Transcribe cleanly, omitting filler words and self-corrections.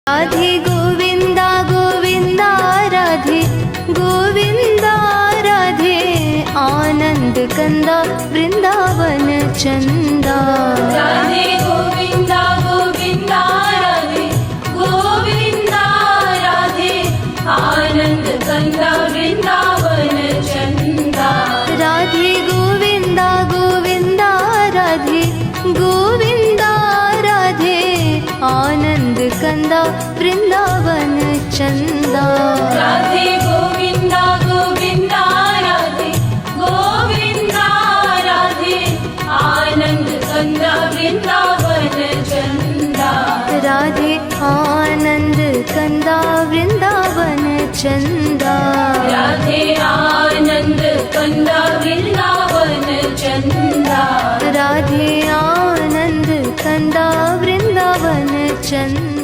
राधे गोविंदा गोविंदा राधे गोविंदा राधे आनंद कंदा वृंदावन चंदा। राधे गोविंदा गोविंदा राधे गोविंदा राधे आनंद कंदा वृंदावन चंदा। राधे गोविंदा गोविंदा राधे गोविंदा राधे आनंद कंदा वृंदावन चंदा। राधे गोविंदा गोविंदा राधे गोविंदा राधे आनंद कंदा वृंदावन चंदा। राधे आनंद कंदा वृंदावन चंदा। राधे आनंद कंदा वृंदावन चंदा। राधे आनंद कंदा वृंदावन चंदा।